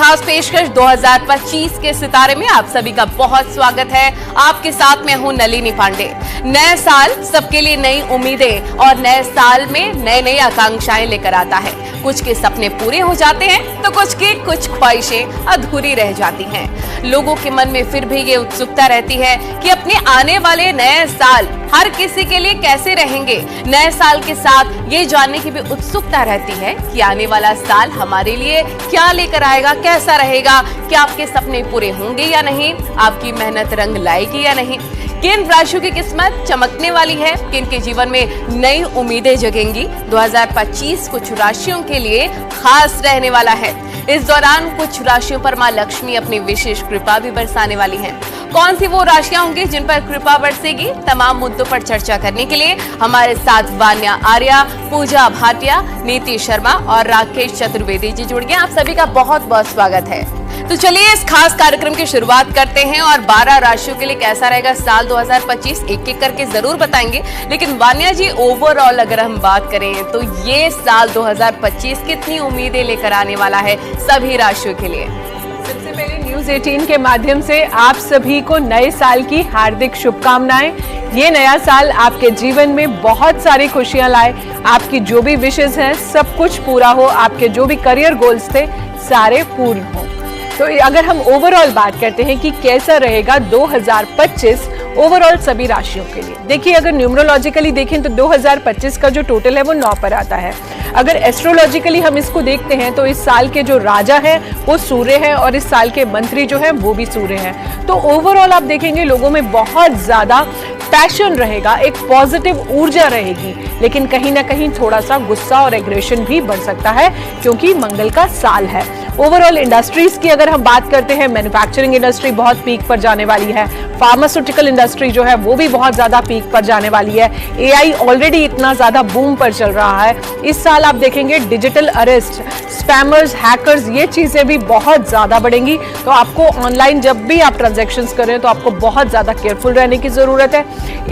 खास पेशकश 2025 के सितारे में आप सभी का बहुत स्वागत है। आपके साथ मैं हूं नलिनी पांडे। नए साल सबके लिए नई उम्मीदें और नए साल में नई नई आकांक्षाएं लेकर आता है। कुछ के सपने पूरे हो जाते हैं तो कुछ की कुछ ख्वाहिशें अधूरी रह जाती हैं। लोगों के मन में फिर भी ये उत्सुकता रहती है कि अपने आने वाले नए साल हर किसी के लिए कैसे रहेंगे। नए साल के साथ ये जानने की भी उत्सुकता रहती है कि आने वाला साल हमारे लिए क्या लेकर आएगा, कैसा रहेगा, क्या आपके सपने पूरे होंगे या नहीं, आपकी मेहनत रंग लाएगी या नहीं, किन राशियों की किस्मत चमकने वाली है, किन के जीवन में नई उम्मीदें जगेंगी। 2025 कुछ राशियों के लिए खास रहने वाला है। इस दौरान कुछ राशियों पर मां लक्ष्मी अपनी विशेष कृपा भी बरसाने वाली हैं। कौन सी वो राशियां होंगी जिन पर कृपा बरसेगी, तमाम मुद्दों पर चर्चा करने के लिए हमारे साथ वान्या आर्या, पूजा भाटिया, नीति शर्मा और राकेश चतुर्वेदी जी जुड़ गए। आप सभी का बहुत बहुत स्वागत है। तो चलिए इस खास कार्यक्रम की शुरुआत करते हैं और 12 राशियों के लिए कैसा रहेगा साल 2025 एक एक करके जरूर बताएंगे। लेकिन वान्या जी, ओवरऑल अगर हम बात करें तो ये साल 2025 कितनी उम्मीदें लेकर आने वाला है सभी राशियों के लिए? सबसे पहले न्यूज 18 के माध्यम से आप सभी को नए साल की हार्दिक शुभकामनाएं। ये नया साल आपके जीवन में बहुत सारी खुशियां लाए, आपकी जो भी विशेष हैं सब कुछ पूरा हो, आपके जो भी करियर गोल्स थे सारे पूर्ण हो। तो अगर हम ओवरऑल बात करते हैं कि कैसा रहेगा 2025 ओवरऑल सभी राशियों के लिए, देखिए अगर न्यूमरोलॉजिकली देखें तो 2025 का जो टोटल है वो 9 पर आता है। अगर एस्ट्रोलॉजिकली हम इसको देखते हैं तो इस साल के जो राजा है वो सूर्य है और इस साल के मंत्री जो है वो भी सूर्य है। तो ओवरऑल आप देखेंगे लोगों में बहुत ज्यादा पैशन रहेगा, एक पॉजिटिव ऊर्जा रहेगी, लेकिन कहीं ना कहीं थोड़ा सा गुस्सा और एग्रेशन भी बढ़ सकता है क्योंकि मंगल का साल है। ओवरऑल इंडस्ट्रीज की अगर हम बात करते हैं, मैन्युफैक्चरिंग इंडस्ट्री बहुत पीक पर जाने वाली है, फार्मास्यूटिकल इंडस्ट्री जो है वो भी बहुत ज्यादा पीक पर जाने वाली है, एआई ऑलरेडी इतना ज्यादा बूम पर चल रहा है। इस साल आप देखेंगे डिजिटल अरेस्ट, स्पैमर्स, हैकर्स, ये चीजें भी बहुत ज्यादा बढ़ेंगी। तो आपको ऑनलाइन जब भी आप ट्रांजैक्शंस करें तो आपको बहुत ज्यादा केयरफुल रहने की जरूरत है।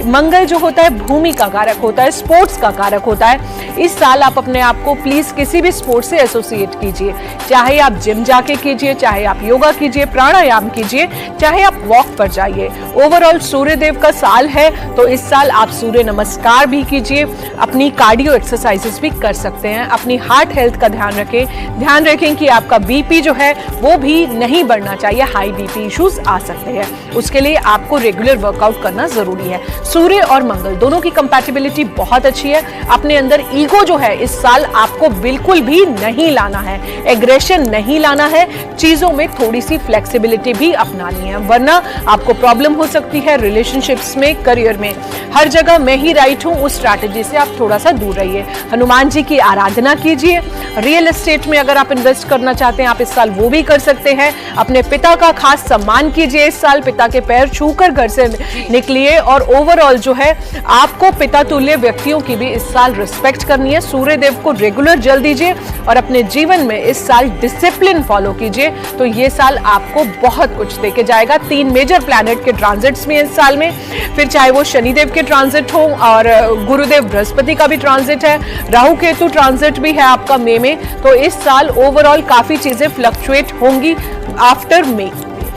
मंगल जो होता है भूमि का कारक होता है, स्पोर्ट्स का कारक होता है। इस साल आप अपने आप को प्लीज किसी भी स्पोर्ट्स से एसोसिएट कीजिए, चाहे आप जिम जाके कीजिए, चाहे आप योगा कीजिए, प्राणायाम कीजिए, चाहे आप वॉक पर जाइए। ओवरऑल सूर्य देव का साल है तो इस साल आप सूर्य नमस्कार भी कीजिए, अपनी कार्डियो एक्सरसाइजेस भी कर सकते हैं। अपनी हार्ट हेल्थ का ध्यान रखें कि आपका बीपी जो है वो भी नहीं बढ़ना चाहिए, हाई बीपी इश्यूज आ सकते हैं, उसके लिए आपको रेगुलर वर्कआउट करना जरूरी है। सूर्य और मंगल दोनों की कंपैटिबिलिटी बहुत अच्छी है। अपने अंदर ईगो जो है इस साल आपको बिल्कुल भी नहीं लाना है, एग्रेशन नहीं लाना है, चीजों में थोड़ी सी फ्लेक्सिबिलिटी भी अपनानी है, वरना आपको प्रॉब्लम हो सकती है रिलेशनशिप्स में, करियर में। हर जगह मैं ही राइट हूं उस स्ट्रैटेजी से आप थोड़ा सा दूर रहिए। हनुमान जी की आराधना कीजिए। रियल एस्टेट में अगर आप इन्वेस्ट करना चाहते हैं आप इस साल वो भी कर सकते हैं। अपने पिता का खास सम्मान कीजिए इस साल, पिता के पैर छूकर घर से निकलिए और ओवरऑल जो है आपको पिता तुल्य व्यक्तियों की भी इस साल रिस्पेक्ट करनी है। सूर्य देव को रेगुलर जल दीजिए और अपने जीवन में इस साल डिसिप्लिन फॉलो कीजिए, तो ये साल आपको बहुत कुछ देके जाएगा। 3 मेजर प्लैनेट के ट्रांजिट्स में इस साल में, फिर चाहे वो शनिदेव के ट्रांजिट हो और गुरुदेव बृहस्पति का भी ट्रांजिट है, राहु केतु ट्रांजिट भी है आपका मई में। तो इस साल ओवरऑल काफी चीजें फ्लक्चुएट होंगी आफ्टर मई,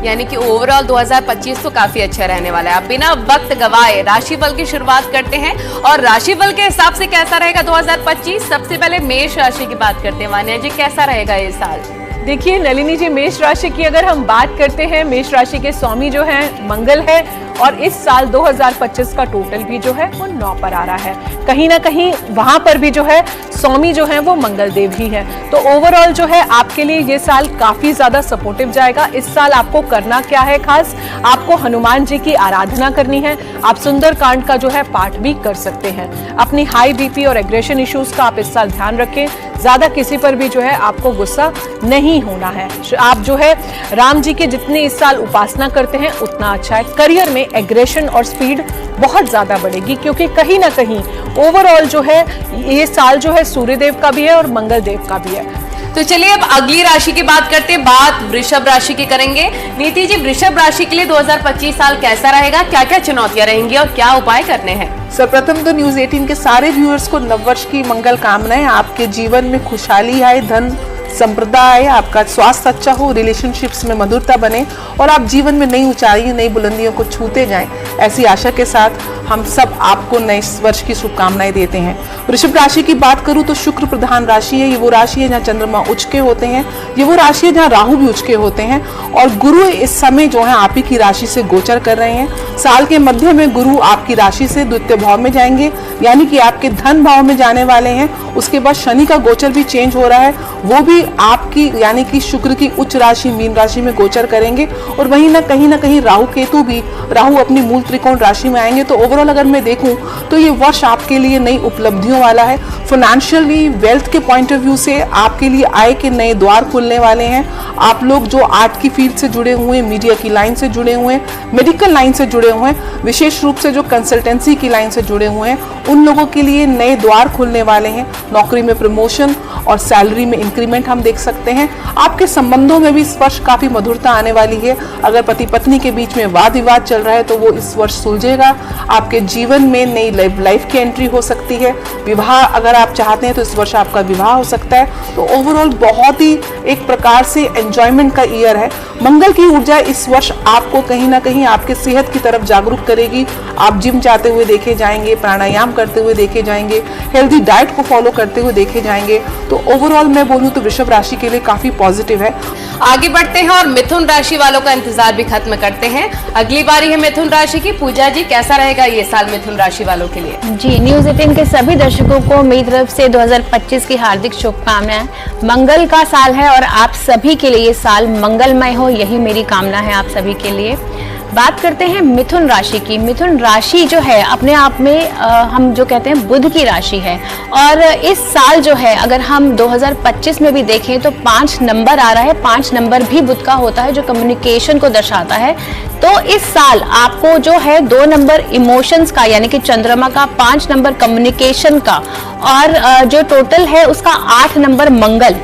यानी कि ओवरऑल 2025 तो काफी अच्छा रहने वाला है। अब बिना वक्त गवाए राशिफल की शुरुआत करते हैं और राशिफल के हिसाब से कैसा रहेगा 2025। सबसे पहले मेष राशि की बात करते हैं। वान्या जी, कैसा रहेगा ये साल? देखिए नलिनी जी, मेष राशि की अगर हम बात करते हैं, मेष राशि के स्वामी जो हैं मंगल है और इस साल 2025 का टोटल भी जो है वो 9 पर आ रहा है। कहीं ना कहीं वहां पर भी जो है स्वामी जो है वो मंगल देव ही है। तो ओवरऑल जो है आपके लिए ये साल काफी ज्यादा सपोर्टिव जाएगा। इस साल आपको करना क्या है खास, आपको हनुमान जी की आराधना करनी है। आप सुंदरकांड का जो है पाठ भी कर सकते हैं। अपनी हाई बीपी और एग्रेशन इश्यूज का आप इस साल ध्यान रखें। ज्यादा किसी पर भी जो है आपको गुस्सा नहीं होना है। आप जो है राम जी के जितनी इस साल उपासना करते हैं उतना अच्छा है। करियर में एग्रेशन और स्पीड बहुत ज्यादा बढ़ेगी क्योंकि कहीं ना कहीं ओवरऑल जो है ये साल जो है सूर्यदेव का भी है और मंगल देव का भी है। तो चलिए अब अगली राशि की बात करते हैं। बात वृषभ राशि की करेंगे। नीति जी, वृषभ राशि के लिए 2025 साल कैसा रहेगा, क्या क्या चुनौतियां रहेंगी और क्या उपाय करने हैं? सर्वप्रथम तो न्यूज 18 के सारे व्यूअर्स को नववर्ष की मंगल कामनाएं। आपके जीवन में खुशहाली आए, धन संप्रदाय, आपका स्वास्थ्य अच्छा हो, रिलेशनशिप्स में मधुरता बने और आप जीवन में नई ऊंचाइयों, नई बुलंदियों को छूते जाएं, ऐसी आशा के साथ हम सब आपको नए वर्ष की शुभकामनाएं देते हैं। वृषभ राशि की बात करूं तो शुक्र प्रधान राशि है। ये वो राशि है जहाँ चंद्रमा उच्च के होते हैं, ये वो राशि है जहाँ राहु भी उच्च के होते हैं और गुरु इस समय जो है आप ही की राशि से गोचर कर रहे हैं। साल के मध्य में गुरु आपकी राशि से द्वितीय भाव में जाएंगे, यानी कि आपके धन भाव में जाने वाले हैं। उसके बाद शनि का गोचर भी चेंज हो रहा है, वो भी आपकी यानी कि शुक्र की उच्च राशि मीन राशि में गोचर करेंगे और वहीं ना कहीं राहु केतु भी, राहु अपनी मूल त्रिकोण राशि में आएंगे। तो ओवरऑल अगर मैं देखूं तो ये वर्ष आपके लिए नई उपलब्धियों वाला है। फाइनेंशियली, वेल्थ के पॉइंट ऑफ व्यू से आपके लिए आय के नए द्वार खुलने वाले हैं। आप लोग जो आर्ट की फील्ड से जुड़े हुए हैं, मीडिया की लाइन से जुड़े हुए हैं, मेडिकल लाइन से जुड़े हुए हैं, विशेष रूप से जो कंसल्टेंसी की लाइन से जुड़े हुए हैं, उन लोगों के लिए नए द्वार खुलने वाले हैं। नौकरी में प्रमोशन और सैलरी में इंक्रीमेंट हम देख सकते हैं। आपके संबंधों में भी इस वर्ष काफी मधुरता आने वाली है। अगर पति पत्नी के बीच में वाद विवाद चल रहा है तो वो इस वर्ष सुलझेगा। आपके जीवन में नई लाइफ की एंट्री हो सकती है। विवाह अगर आप चाहते हैं तो इस वर्ष आपका विवाह हो सकता है। तो ओवरऑल बहुत ही एक प्रकार से एंजॉयमेंट का ईयर है। मंगल की ऊर्जा इस वर्ष आपको कहीं ना कहीं आपके सेहत की तरफ जागरूक करेगी। आप जिम जाते हुए देखे जाएंगे, प्राणायाम करते हुए देखे जाएंगे, हेल्दी डाइट को फॉलो करते हुए देखे जाएंगे। तो ओवरऑल मैं बोलूं तो वृषभ राशि के लिए काफी पॉजिटिव है। आगे बढ़ते हैं और मिथुन राशि वालों का इंतजार भी खत्म करते हैं। अगली बारी है मिथुन राशि की। पूजा जी, कैसा रहेगा ये साल मिथुन राशि वालों के लिए? जी, न्यूज 18 के सभी दर्शकों को मेरी तरफ से 2025 की हार्दिक शुभकामनाएं। मंगल का साल है और आप सभी के लिए ये साल मंगलमय हो, यही मेरी कामना है आप सभी के लिए। बात करते हैं मिथुन राशि की। मिथुन राशि जो है अपने आप में हम जो कहते हैं बुध की राशि है और इस साल जो है अगर हम 2025 में भी देखें तो 5 नंबर आ रहा है। 5 नंबर भी बुध का होता है जो कम्युनिकेशन को दर्शाता है। तो इस साल आपको जो है 2 नंबर इमोशंस का यानी कि चंद्रमा का, 5 नंबर कम्युनिकेशन का और जो टोटल है उसका 8 नंबर मंगल।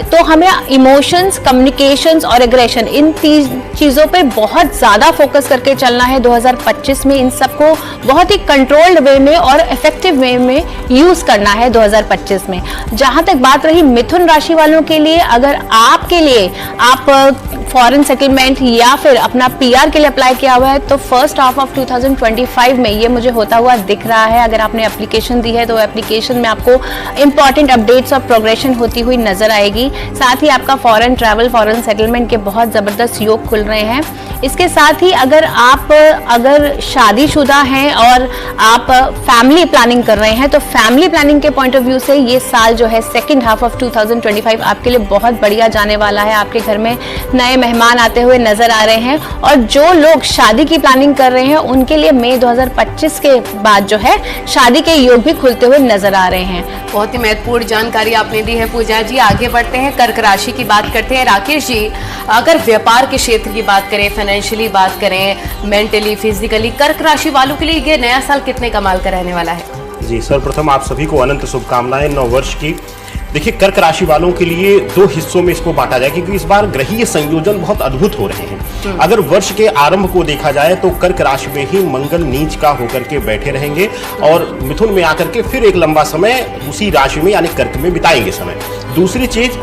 तो हमें इमोशंस, कम्युनिकेशंस और एग्रेशन, इन 3 चीज़ों पे बहुत ज़्यादा फोकस करके चलना है 2025 में। इन सबको बहुत ही कंट्रोल्ड वे में और इफेक्टिव वे में यूज़ करना है 2025 में। जहाँ तक बात रही मिथुन राशि वालों के लिए, अगर आपके लिए आप फॉरेन सेटलमेंट या फिर अपना PR के लिए अप्लाई किया हुआ है तो फर्स्ट हाफ ऑफ 2025 में ये मुझे होता हुआ दिख रहा है। अगर आपने एप्लीकेशन दी है तो एप्लीकेशन में आपको इंपॉर्टेंट अपडेट्स और प्रोग्रेशन होती हुई नजर आएगी। साथ ही आपका फॉरेन ट्रैवल, फॉरेन सेटलमेंट के बहुत ज़बरदस्त योग खुल रहे हैं। इसके साथ ही अगर शादीशुदा हैं और आप फैमिली प्लानिंग कर रहे हैं तो फैमिली प्लानिंग के पॉइंट ऑफ व्यू से ये साल जो है सेकेंड हाफ ऑफ 2025 आपके लिए बहुत बढ़िया जाने वाला है। आपके घर में नए मेहमान आते हुए नजर आ रहे हैं और जो लोग शादी की प्लानिंग कर रहे हैं उनके लिए मई 2025 के बाद जो है शादी के योग भी खुलते हुए नजर आ रहे हैं। बहुत ही महत्वपूर्ण जानकारी आपने दी है पूजा जी। आगे बढ़ते हैं, कर्क राशि की बात करते हैं। राकेश जी, अगर व्यापार के क्षेत्र की बात करें, फाइनेंशियली बात करें, मेंटली, फिजिकली, कर्क राशि वालों के लिए ये नया साल कितने कमाल का रहने वाला है? जी, सर्वप्रथम आप सभी को अनंत शुभकामनाएं नव वर्ष की। देखिए, कर्क राशि वालों के लिए 2 हिस्सों में इसको बांटा जाए क्योंकि इस बार ग्रहीय संयोजन बहुत अद्भुत हो रहे हैं। अगर वर्ष के आरंभ को देखा जाए तो कर्क राशि में ही मंगल नीच का होकर के बैठे रहेंगे और मिथुन में आकर के फिर एक लंबा समय उसी राशि में यानी कर्क में बिताएंगे समय। दूसरी चीज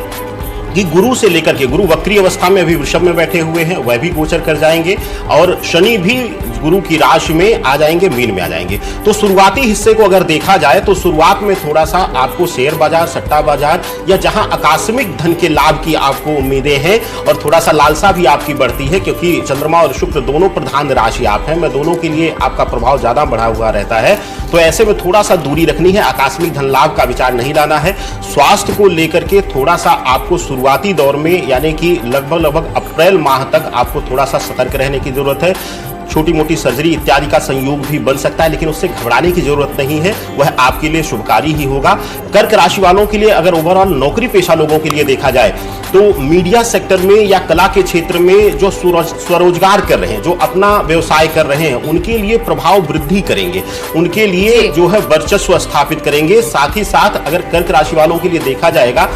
कि गुरु से लेकर के, गुरु वक्री अवस्था में अभी वृषभ में बैठे हुए हैं, वह भी गोचर कर जाएंगे और शनि भी गुरु की राशि में आ जाएंगे, मीन में आ जाएंगे। तो शुरुआती हिस्से को अगर देखा जाए तो शुरुआत में थोड़ा सा आपको शेयर बाजार, सट्टा बाजार या जहां आकस्मिक धन के लाभ की आपको उम्मीदें हैं और थोड़ा सा लालसा भी आपकी बढ़ती है क्योंकि चंद्रमा और शुक्र दोनों प्रधान राशि आप हैं, मैं दोनों के लिए आपका प्रभाव ज्यादा बढ़ा हुआ रहता है। तो ऐसे में थोड़ा सा दूरी रखनी है, आकस्मिक धन लाभ का विचार नहीं लाना है। स्वास्थ्य को लेकर के थोड़ा सा आपको शुरुआती दौर में यानी कि लगभग अप्रैल माह तक आपको थोड़ा सा सतर्क रहने की जरूरत है। छोटी मोटी सर्जरी इत्यादि का संयोग भी बन सकता है लेकिन उससे घबराने की जरूरत नहीं है, वह आपके लिए शुभकारी ही होगा। कर्क राशि वालों के लिए अगर ओवरऑल नौकरी पेशा लोगों के लिए देखा जाए तो मीडिया सेक्टर में या कला के क्षेत्र में जो स्वरोजगार कर रहे हैं, जो अपना व्यवसाय कर रहे हैं, उनके लिए प्रभाव वृद्धि करेंगे, उनके लिए जो है वर्चस्व स्थापित करेंगे। साथ ही साथ अगर कर्क राशि वालों के लिए देखा जाएगा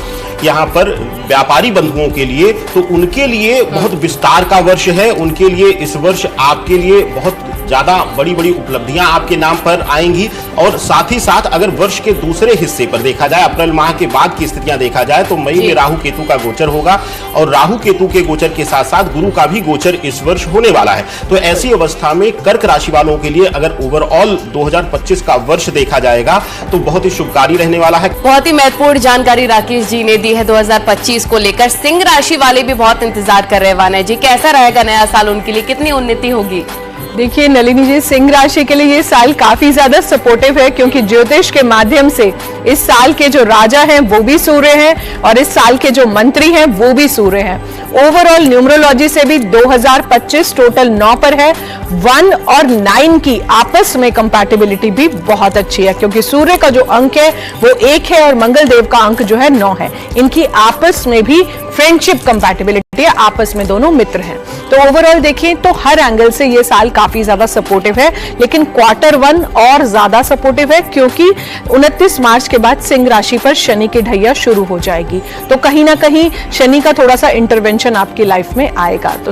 यहाँ पर व्यापारी बंधुओं के लिए, तो उनके लिए बहुत विस्तार का वर्ष है। उनके लिए इस वर्ष आपके लिए बहुत ज्यादा बड़ी बड़ी उपलब्धियां आपके नाम पर आएंगी। और साथ ही साथ अगर वर्ष के दूसरे हिस्से पर देखा जाए, अप्रैल माह के बाद की स्थितियां देखा जाए, तो मई में राहु केतु का गोचर होगा और राहु केतु के गोचर के साथ साथ गुरु का भी गोचर इस वर्ष होने वाला है। तो ऐसी अवस्था में कर्क राशि वालों के लिए अगर ओवरऑल 2025 का वर्ष देखा जाएगा तो बहुत ही शुभकारी रहने वाला है। बहुत ही महत्वपूर्ण जानकारी राकेश जी ने दी है 2025 को लेकर। सिंह राशि वाले भी बहुत इंतजार कर रहे हैं। वाना जी, कैसा रहेगा नया साल उनके लिए, कितनी उन्नति होगी? देखिए नलिनी जी, सिंह राशि के लिए ये साल काफी ज्यादा सपोर्टिव है, क्योंकि ज्योतिष के माध्यम से इस साल के जो राजा हैं वो भी सूर्य हैं और इस साल के जो मंत्री हैं वो भी सूर्य हैं। ओवरऑल न्यूमरोलॉजी से भी 2025 टोटल 9 पर है। 1 और 9 की आपस में कंपैटिबिलिटी भी बहुत अच्छी है, क्योंकि सूर्य का जो अंक है वो 1 है और मंगल देव का अंक जो है 9 है। इनकी आपस में भी फ्रेंडशिप कंपैटिबिलिटी है, आपस में दोनों मित्र हैं। तो ओवरऑल देखें तो हर एंगल से ये साल काफी ज्यादा सपोर्टिव है, लेकिन क्वार्टर 1 और ज्यादा सपोर्टिव है, क्योंकि 29 मार्च के बाद सिंह राशि पर शनि की ढैया शुरू हो जाएगी। तो कहीं ना कहीं शनि का थोड़ा सा इंटरवेंशन आपकी लाइफ में आएगा। तो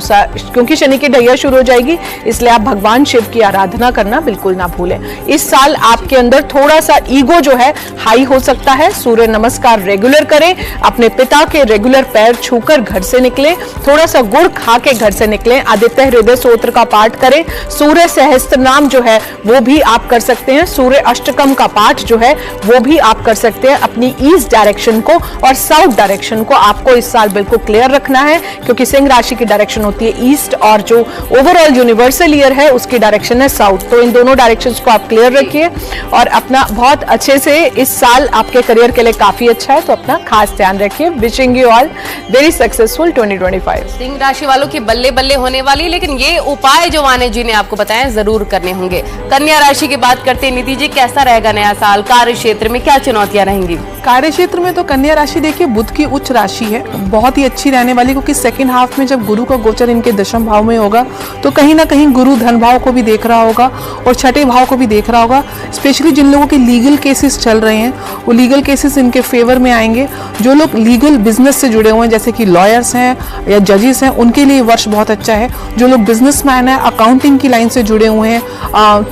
क्योंकि शनि की ढैया शुरू हो जाएगी, इसलिए आप भगवान शिव की आराधना करना बिल्कुल ना भूलें। इस साल आपके अंदर थोड़ा सा ईगो जो है हाई हो सकता है। सूर्य नमस्कार रेगुलर करें, अपने पिता के रेगुलर पैर छूकर घर से निकलें, थोड़ा सा गुड़ खा के घर से निकलें, आदित्य हृदय स्तोत्र का पाठ करें, सूर्य सहस्त्र नाम जो है वो भी आप कर सकते हैं, सूर्य अष्टकम का पाठ जो है वो भी आप कर सकते हैं। अपनी ईस्ट डायरेक्शन को और साउथ डायरेक्शन को आपको इस साल बिल्कुल क्लियर रखना है, क्योंकि सिंह राशि की डायरेक्शन होती है ईस्ट और जो ओवरऑल यूनिवर्सल ईयर है उसकी डायरेक्शन है साउथ। तो इन दोनों डायरेक्शंस को आप क्लियर रखिए और अपना बहुत अच्छे से, इस साल आपके करियर के लिए काफी अच्छा है, तो अपना खास ध्यान रखिए। Wishing you all very successful 2025। Singh राशि वालों की बल्ले बल्ले होने वाली, लेकिन ये उपाय जो वाने जी ने आपको बताया जरूर करने होंगे। कन्या राशि की बात करते हैं, नीति जी कैसा रहेगा नया साल? कार्य क्षेत्र में क्या चुनौतियां रहेंगी? कार्य क्षेत्र में तो कन्या राशि देखिए बुध की उच्च राशि है, बहुत ही अच्छी रहने वाली, क्योंकि सेकंड हाफ में जब गुरु का गोचर इनके दशम भाव में होगा तो कहीं ना कहीं गुरु धन भाव को भी देख रहा होगा और छठे भाव को भी देख रहा होगा। स्पेशली जिन लोगों के लीगल केसेस चल रहे हैं वो लीगल केसेस इनके फेवर में आएंगे। जो लोग लीगल बिजनेस से जुड़े हुए हैं, जैसे कि लॉयर्स हैं या जजेस हैं, उनके लिए वर्ष बहुत अच्छा है। जो लोग बिजनेसमैन हैं, अकाउंटिंग की लाइन से जुड़े हुए हैं,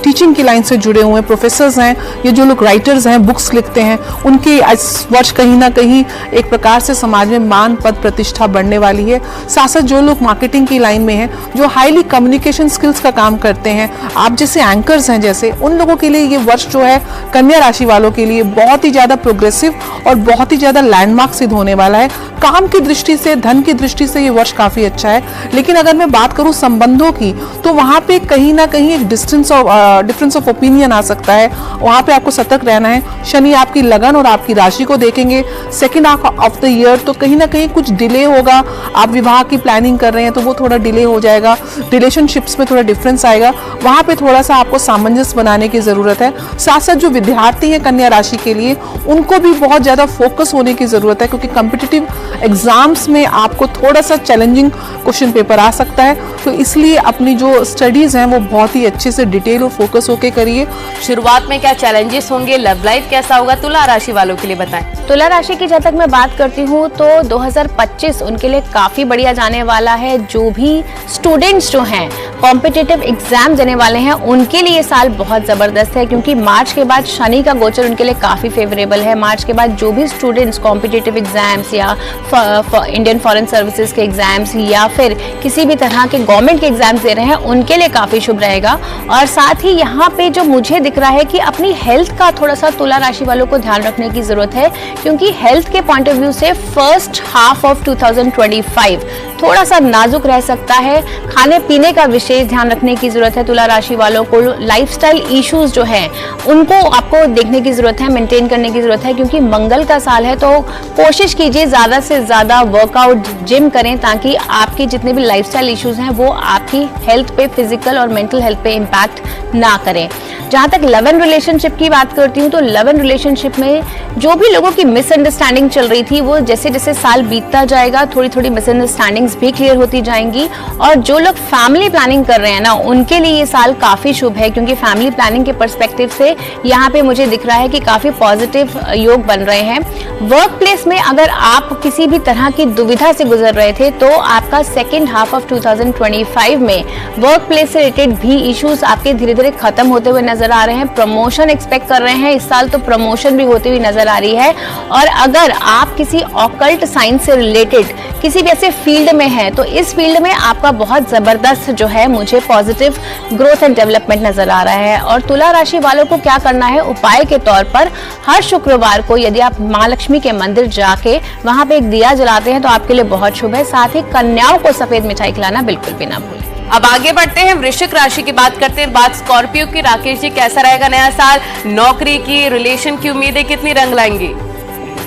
टीचिंग की लाइन से जुड़े हुए हैं, प्रोफेसर्स हैं, ये जो लोग राइटर्स हैं, बुक्स लिखते हैं, उनके इस वर्ष कहीं ना कहीं एक प्रकार से समाज में मान पद प्रतिष्ठा बढ़ने वाली है। साथ साथ जो लोग मार्केटिंग की लाइन में हैं, जो हाईली कम्युनिकेशन स्किल्स का काम करते हैं, आप जैसे एंकर्स हैं जैसे, उन लोगों के लिए ये वर्ष जो है कन्या राशि वालों के लिए बहुत ही ज्यादा प्रोग्रेसिव और बहुत ही ज्यादा लैंडमार्क सिद्ध होने वाला है। काम की दृष्टि से, धन की दृष्टि से ये वर्ष काफी अच्छा है। लेकिन अगर मैं बात करूं संबंधों की, तो वहां पे कहीं ना कहीं एक डिफरेंस ऑफ ओपिनियन आ सकता है। वहां पे आपको सतर्क रहना है। शनि आपकी लगन और आपकी राशि को देखेंगे second half of the year, तो कहीं ना कहीं कुछ डिले होगा। आप विवाह की प्लानिंग कर रहे हैं तो वो थोड़ा डिले हो जाएगा, रिलेशनशिप्स में थोड़ा डिफरेंस आएगा, वहां पे थोड़ा सा आपको सामंजस्य बनाने की जरूरत है। साथ साथ जो विद्यार्थी हैं कन्या राशि के लिए, उनको भी बहुत ज्यादा फोकस होने की जरूरत है, क्योंकि कॉम्पिटिटिव एग्जाम्स में आपको थोड़ा सा चैलेंजिंग क्वेश्चन पेपर आ सकता है। तो इसलिए अपनी जो स्टडीज हैं वो बहुत ही अच्छे से डिटेल और फोकस होके करिए। शुरुआत में क्या चैलेंजेस होंगे, लव लाइफ कैसा होगा, तुला राशि वालों के लिए बताएं। तुला राशि की जब तक मैं बात करती हूँ तो 2025 उनके लिए काफी बढ़िया जाने वाला है। जो भी स्टूडेंट्स जो हैं कॉम्पिटिटिव एग्जाम देने वाले हैं, उनके लिए साल बहुत जबरदस्त है, क्योंकि मार्च के बाद शनि का गोचर उनके लिए काफी फेवरेबल है। मार्च के बाद जो भी स्टूडेंट्स कॉम्पिटिटिव एग्जाम्स या इंडियन फॉरेन सर्विसेज के एग्जाम्स या फिर किसी भी तरह के गवर्नमेंट के एग्जाम्स दे रहे हैं, उनके लिए काफी शुभ रहेगा। और साथ ही यहाँ पे जो मुझे दिख रहा है कि अपनी हेल्थ का थोड़ा सा तुला राशि वालों को ध्यान रखने की जरूरत है, क्योंकि हेल्थ के पॉइंट ऑफ व्यू से फर्स्ट हाफ ऑफ 2025 थोड़ा सा नाजुक रह सकता है। खाने पीने का विशेष ध्यान रखने की जरूरत है तुला राशि वालों को। लाइफस्टाइल इश्यूज जो हैं उनको आपको देखने की जरूरत है, मेंटेन करने की जरूरत है, क्योंकि मंगल का साल है। तो कोशिश कीजिए ज्यादा से ज्यादा वर्कआउट, जिम करें, ताकि आपके जितने भी लाइफस्टाइल इश्यूज हैं वो आपकी हेल्थ पे, फिजिकल और मेंटल हेल्थ पे इम्पैक्ट ना करें। जहां तक लव एंड रिलेशनशिप की बात करती हूँ तो लव एंड रिलेशनशिप में जो भी लोगों की मिसअंडरस्टैंडिंग चल रही थी, वो जैसे जैसे साल बीतता जाएगा थोड़ी थोड़ी मिसअंडरस्टैंडिंग्स भी क्लियर होती जाएंगी। और जो लोग फैमिली प्लानिंग प्लानिंग कर रहे हैं ना, उनके लिए ये साल काफी शुभ है, क्योंकि फैमिली प्लानिंग के पर्सपेक्टिव से यहाँ पे मुझे दिख रहा है कि काफी पॉजिटिव योग बन रहे हैं। वर्क प्लेस में अगर आप किसी भी तरह की दुविधा से गुजर रहे थे तो आपका सेकेंड हाफ ऑफ 2025 में वर्क प्लेस से रिलेटेड भी इश्यूज आपके धीरे धीरे खत्म होते हुए नजर आ रहे हैं। प्रमोशन एक्सपेक्ट कर रहे हैं इस साल, तो प्रमोशन भी होती हुई नजर आ रही है। और अगर आप किसी ऑकल्ट साइंस से रिलेटेड किसी भी ऐसे फील्ड में है तो इस फील्ड में आपका बहुत जबरदस्त जो है मुझे पॉजिटिव ग्रोथ एंड डेवलपमेंट नजर आ रहा है। और तुला राशि वालों को क्या करना है, उपाय के तौर पर हर शुक्रवार को यदि आप मां लक्ष्मी के मंदिर जाके वहां पे एक दिया जलाते हैं तो आपके लिए बहुत शुभ है। साथ ही कन्याओं को सफेद मिठाई खिलाना बिल्कुल भी ना भूलें। अब आगे बढ़ते हैं, वृश्चिक राशि की बात करते हैं। बात स्कॉर्पियो की। राकेश जी, कैसा रहेगा नया साल? नौकरी की, रिलेशन की उम्मीदें कितनी रंग लाएंगी?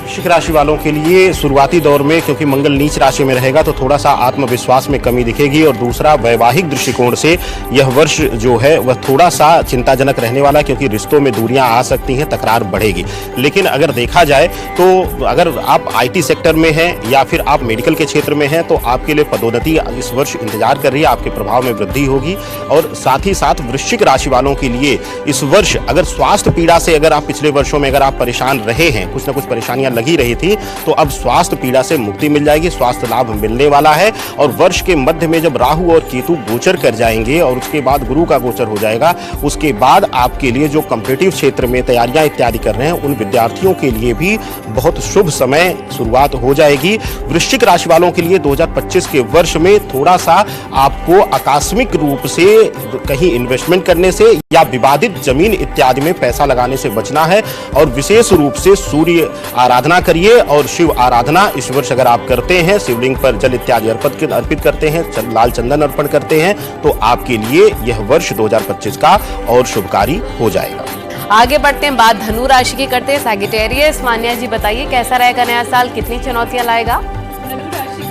वृश्चिक राशि वालों के लिए शुरुआती दौर में क्योंकि मंगल नीच राशि में रहेगा तो थोड़ा सा आत्मविश्वास में कमी दिखेगी, और दूसरा वैवाहिक दृष्टिकोण से यह वर्ष जो है वह थोड़ा सा चिंताजनक रहने वाला है, क्योंकि रिश्तों में दूरियां आ सकती हैं, तकरार बढ़ेगी। लेकिन अगर देखा जाए तो अगर आप IT सेक्टर में हैं या फिर आप मेडिकल के क्षेत्र में हैं तो आपके लिए पदोन्नति इस वर्ष इंतजार कर रही है, आपके प्रभाव में वृद्धि होगी। और साथ ही साथ वृश्चिक राशि वालों के लिए इस वर्ष अगर स्वास्थ्य पीड़ा से अगर आप पिछले वर्षों में अगर आप परेशान रहे हैं, कुछ ना कुछ परेशानियां लगी रही थी, तो अब स्वास्थ्य पीड़ा से मुक्ति मिल जाएगी, स्वास्थ्य लाभ मिलने वाला है। और वर्ष के मध्य में जब राहु और केतु गोचर कर जाएंगे और उसके बाद गुरु का गोचर हो जाएगा, उसके बाद आपके लिए जो कॉम्पिटिटिव क्षेत्र में तैयारियां इत्यादि कर रहे हैं उन विद्यार्थियों के लिए भी बहुत शुभ समय शुरुआत हो जाएगी। वृश्चिक राशि वालों के लिए 2025 के वर्ष में थोड़ा सा आपको आकस्मिक रूप से कहीं इन्वेस्टमेंट करने से या विवादित जमीन इत्यादि में पैसा लगाने से बचना है। और विशेष रूप से सूर्य आराधना करिए, और शिव आराधना इस वर्ष अगर आप करते हैं, शिवलिंग पर जल इत्यादि अर्पित करते हैं, लाल चंदन अर्पण करते हैं, तो आपके लिए यह वर्ष 2025 का और शुभकारी हो जाएगा। आगे बढ़ते हैं, बात धनु राशि की करते हैं। सैगिटेरियस, मान्या जी बताइए कैसा रहेगा नया साल, कितनी चुनौतियां लाएगा?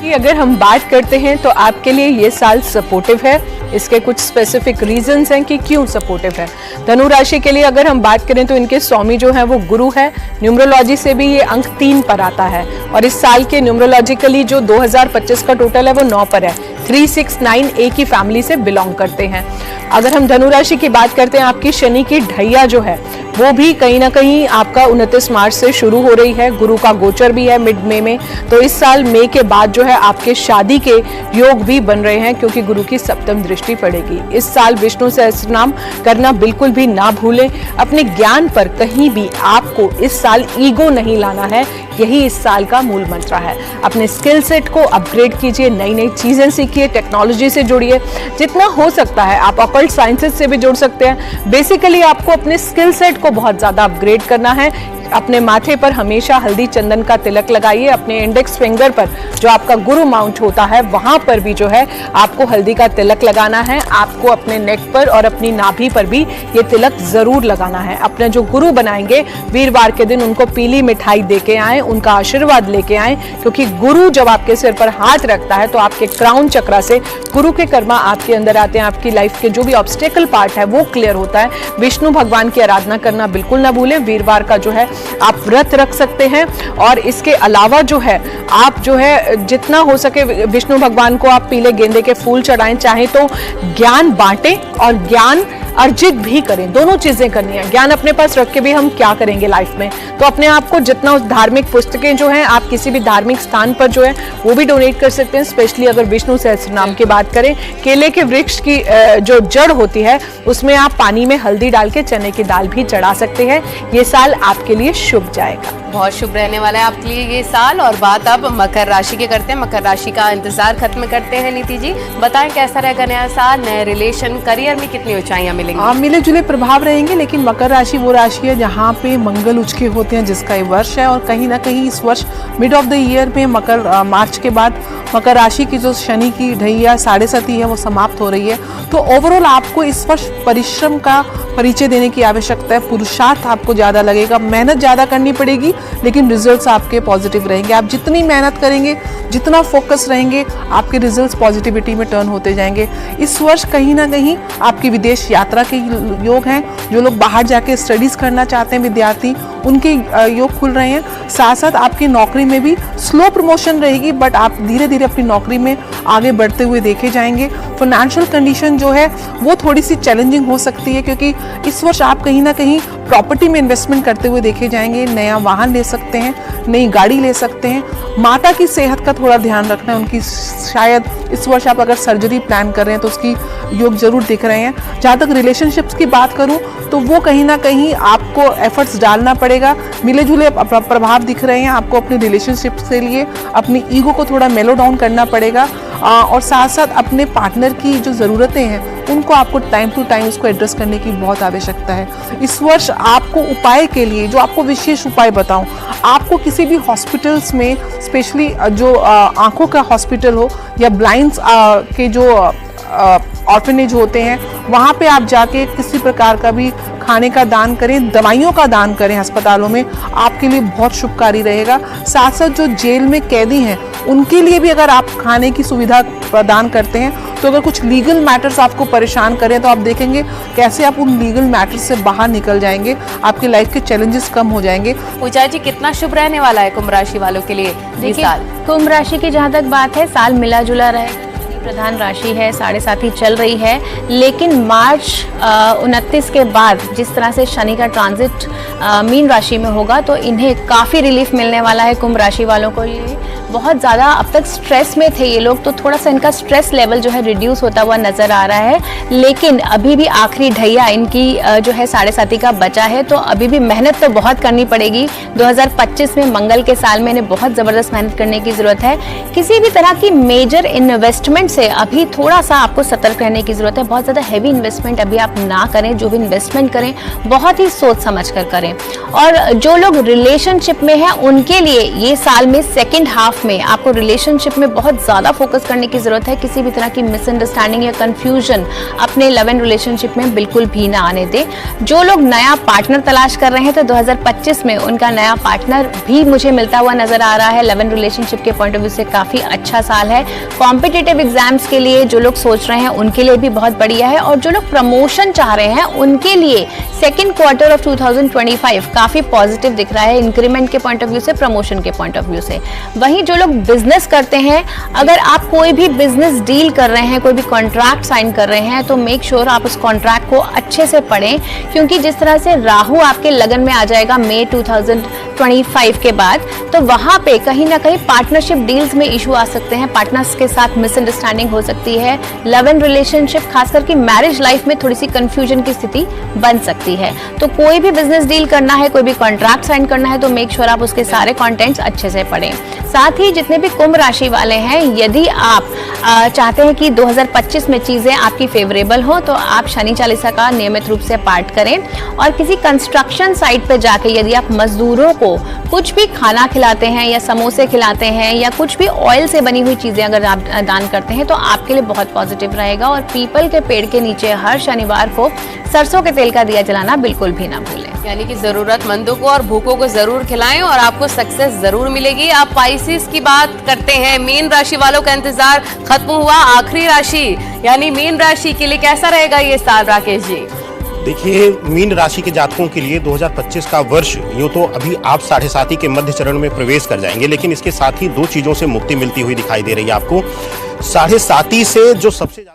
कि अगर हम बात करते हैं तो आपके लिए ये साल सपोर्टिव है। इसके कुछ स्पेसिफिक रीजंस हैं कि क्यों सपोर्टिव है। धनु राशि के लिए अगर हम बात करें तो इनके स्वामी जो है वो गुरु है। न्यूमरोलॉजी से भी ये अंक 3 पर आता है, और इस साल के न्यूमरोलॉजिकली जो 2025 का टोटल है वो 9 पर है। 369 एक ही फैमिली से बिलोंग करते हैं। अगर हम धनु राशि की बात करते हैं, आपकी शनि की ढैया जो है वो भी कहीं ना कहीं आपका 29 मार्च से शुरू हो रही है। गुरु का गोचर भी है मिड मई में, तो इस साल मई के बाद जो है आपके शादी के योग भी बन रहे हैं, क्योंकि गुरु की सप्तम दृष्टि पड़ेगी। इस साल विष्णु सहस्त्रनाम करना बिल्कुल भी ना भूलें। अपने ज्ञान पर कहीं भी आपको इस साल ईगो नहीं लाना है, यही इस साल का मूल मंत्र है। अपने स्किल सेट को अपग्रेड कीजिए, नई नई चीजें सीखिए, टेक्नोलॉजी से जुड़िए, जितना हो सकता है आप ऑकल्ट साइंसेज से भी जुड़ सकते हैं। बेसिकली आपको अपने स्किल सेट को बहुत ज्यादा अपग्रेड करना है। अपने माथे पर हमेशा हल्दी चंदन का तिलक लगाइए। अपने इंडेक्स फिंगर पर जो आपका गुरु माउंट होता है वहां पर भी जो है आपको हल्दी का तिलक लगाना है। आपको अपने नेक पर और अपनी नाभि पर भी ये तिलक जरूर लगाना है। अपने जो गुरु बनाएंगे वीरवार के दिन उनको पीली मिठाई देके आए, उनका आशीर्वाद लेके आए, क्योंकि गुरु जब आपके सिर पर हाथ रखता है तो आपके क्राउन चक्रा से गुरु के कर्मा आपके अंदर आते हैं। आपकी लाइफ के जो भी ऑब्स्टेकल पार्ट है वो क्लियर होता है। विष्णु भगवान की आराधना करना बिल्कुल ना भूलें। वीरवार का जो है आप व्रत रख सकते हैं, और इसके अलावा जो है आप जो है जितना हो सके विष्णु भगवान को आप पीले गेंदे के फूल चढ़ाएं। चाहे तो ज्ञान बांटें और ज्ञान अर्जित भी करें, दोनों चीजें करनी है। ज्ञान अपने पास रख के भी हम क्या करेंगे लाइफ में, तो अपने आप को जितना धार्मिक पुस्तकें जो हैं आप किसी भी धार्मिक स्थान पर जो है वो भी डोनेट कर सकते हैं। स्पेशली अगर विष्णु सहस्त्रनाम की बात करें, केले के वृक्ष की जो जड़ होती है उसमें आप पानी में हल्दी डाल के चने की दाल भी चढ़ा सकते हैं। ये साल आपके लिए शुभ जाएगा, बहुत शुभ रहने वाला है आपके लिए ये साल। और बात अब मकर राशि के करते हैं। मकर राशि का इंतजार खत्म करते हैं। नीति जी बताएं कैसा रहेगा नया साल, नए रिलेशन, करियर में कितनी ऊंचाइयां मिलेंगी? मिले जुले प्रभाव रहेंगे, लेकिन मकर राशि वो राशि है जहाँ पे मंगल उच्च के होते हैं, जिसका ये वर्ष है। और कहीं ना कहीं इस वर्ष मिड ऑफ द ईयर में मार्च के बाद मकर राशि की जो शनि की ढैया 7.5 है वो समाप्त हो रही है। तो ओवरऑल आपको इस वर्ष परिश्रम का परिचय देने की आवश्यकता है। पुरुषार्थ आपको ज्यादा लगेगा, मेहनत ज्यादा करनी पड़ेगी, लेकिन रिजल्ट्स आपके पॉजिटिव रहेंगे। आप जितनी मेहनत करेंगे, जितना फोकस रहेंगे, आपके रिजल्ट्स पॉजिटिविटी में टर्न होते जाएंगे। इस वर्ष कहीं ना कहीं आपकी विदेश यात्रा के योग हैं। जो लोग बाहर जाके स्टडीज़ करना चाहते हैं विद्यार्थी, उनके योग खुल रहे हैं। साथ साथ आपकी नौकरी में भी स्लो प्रमोशन रहेगी, बट आप धीरे धीरे अपनी नौकरी में आगे बढ़ते हुए देखे जाएंगे। फाइनेंशियल कंडीशन जो है वो थोड़ी सी चैलेंजिंग हो सकती है, क्योंकि इस वर्ष आप कहीं ना कहीं प्रॉपर्टी में इन्वेस्टमेंट करते हुए देखे जाएंगे। नया वाहन ले सकते हैं, नई गाड़ी ले सकते हैं। माता की सेहत का थोड़ा ध्यान रखना है, उनकी शायद इस वर्ष आप अगर सर्जरी प्लान कर रहे हैं तो उसकी योग जरूर दिख रहे हैं। जहाँ तक रिलेशनशिप्स की बात करूँ तो वो कहीं ना कहीं आपको एफर्ट्स डालना पड़ेगा। मिले जुले प्रभाव दिख रहे हैं आपको अपने रिलेशनशिप्स के लिए। अपनी ईगो को थोड़ा मेलो डाउन करना पड़ेगा, और साथ साथ अपने पार्टनर की जो ज़रूरतें हैं उनको आपको टाइम टू टाइम उसको एड्रेस करने की बहुत आवश्यकता है। इस वर्ष आपको उपाय के लिए जो आपको विशेष उपाय बताऊं, आपको किसी भी हॉस्पिटल्स में, स्पेशली जो आंखों का हॉस्पिटल हो या ब्लाइंड्स के जो ऑर्फनेज होते हैं, वहाँ पे आप जाके किसी प्रकार का भी खाने का दान करें, दवाइयों का दान करें अस्पतालों में, आपके लिए बहुत शुभकारी रहेगा। साथ साथ जो जेल में कैदी हैं उनके लिए भी अगर आप खाने की सुविधा प्रदान करते हैं, तो अगर कुछ लीगल मैटर्स आपको परेशान करें तो आप देखेंगे कैसे आप उन लीगल मैटर्स से बाहर निकल जाएंगे। आपकी लाइफ के चैलेंजेस कम हो जाएंगे। पूजा जी, कितना शुभ रहने वाला है कुंभ राशि वालों के लिए ये साल? कुंभ राशि की जहाँ तक बात है, साल मिला जुला रहेगा। प्रधान राशि है, 7.5 ही चल रही है, लेकिन मार्च 29 के बाद जिस तरह से शनि का ट्रांजिट मीन राशि में होगा तो इन्हें काफ़ी रिलीफ मिलने वाला है। कुंभ राशि वालों को ये बहुत ज़्यादा अब तक स्ट्रेस में थे ये लोग, तो थोड़ा सा इनका स्ट्रेस लेवल जो है रिड्यूस होता हुआ नज़र आ रहा है। लेकिन अभी भी आखिरी ढैया इनकी जो है 7.5 का बचा है, तो अभी भी मेहनत तो बहुत करनी पड़ेगी। 2025 में मंगल के साल में इन्हें बहुत ज़बरदस्त मेहनत करने की ज़रूरत है। किसी भी तरह की मेजर इन्वेस्टमेंट से अभी थोड़ा सा आपको सतर्क रहने की ज़रूरत है। बहुत ज़्यादा हैवी इन्वेस्टमेंट अभी आप ना करें, जो भी इन्वेस्टमेंट करें बहुत ही सोच समझ कर करें। और जो लोग रिलेशनशिप में हैं उनके लिए ये साल में सेकेंड हाफ में आपको रिलेशनशिप में बहुत ज़्यादा फोकस करने की ज़रूरत है। किसी भी तरह की मिसअंडरस्टैंडिंग या कंफ्यूजन अपने लव एंड रिलेशनशिप में बिल्कुल भी ना आने दें। जो लोग नया पार्टनर तलाश कर रहे हैं तो 2025 में उनका नया पार्टनर भी मुझे मिलता हुआ नजर आ रहा है। लव एंड रिलेशनशिप के पॉइंट ऑफ व्यू से काफ़ी अच्छा साल है। कॉम्पिटिटिव एग्जाम्स के लिए जो लोग सोच रहे हैं उनके लिए भी बहुत बढ़िया है, और जो लोग प्रमोशन चाह रहे हैं उनके लिए सेकेंड क्वार्टर ऑफ 2025 काफ़ी पॉजिटिव दिख रहा है, इंक्रीमेंट के पॉइंट ऑफ व्यू से, प्रमोशन के पॉइंट ऑफ व्यू से। वहीं जो लोग बिजनेस करते हैं, अगर आप कोई भी बिजनेस डील कर रहे हैं, कोई भी कॉन्ट्रैक्ट साइन कर रहे हैं, तो मेक श्योर आप उस कॉन्ट्रैक्ट को अच्छे से पढ़ें, क्योंकि जिस तरह से राहु आपके लगन में आ जाएगा मई 2025 के बाद, तो वहां पे कहीं ना कहीं पार्टनरशिप डील्स में इशू आ सकते हैं, पार्टनर्स के साथ मिसअंडरस्टैंडिंग हो सकती है। लव एंड रिलेशनशिप खासकर की मैरिज लाइफ में थोड़ी सी कंफ्यूजन की स्थिति बन सकती है। तो कोई भी बिजनेस डील करना है, कोई भी कॉन्ट्रैक्ट साइन करना है, तो मेक श्योर आप उसके सारे कॉन्टेंट्स अच्छे से पढ़ें। साथ ही जितने भी कुंभ राशि वाले हैं, यदि आप चाहते हैं कि 2025 में चीज़ें आपकी फेवरेबल हो, तो आप शनि चालीसा का नियमित रूप से पाठ करें। और किसी कंस्ट्रक्शन साइट पर जाके यदि आप मजदूरों को कुछ भी खाना खिलाते हैं या समोसे खिलाते हैं या कुछ भी ऑयल से बनी हुई चीज़ें अगर आप दान करते हैं, तो आपके लिए बहुत पॉजिटिव रहेगा। और पीपल के पेड़ के नीचे हर शनिवार को सरसों के तेल का दिया जलाना बिल्कुल भी ना भूलें। यानी कि जरूरतमंदों को और भूखों को जरूर खिलाएं और आपको सक्सेस जरूर मिलेगी। आप पाइसेस की बात करते हैं, मीन राशि वालों का इंतजार खत्म हुआ, आखिरी राशि यानी मीन राशि के लिए कैसा रहेगा ये साल, राकेश जी? देखिए, मीन राशि के जातकों के लिए 2025 का वर्ष यूं तो अभी आप 7.5 के मध्य चरण में प्रवेश कर जाएंगे, लेकिन इसके साथ ही 2 चीजों से मुक्ति मिलती हुई दिखाई दे रही है आपको। 7.5 से जो सबसे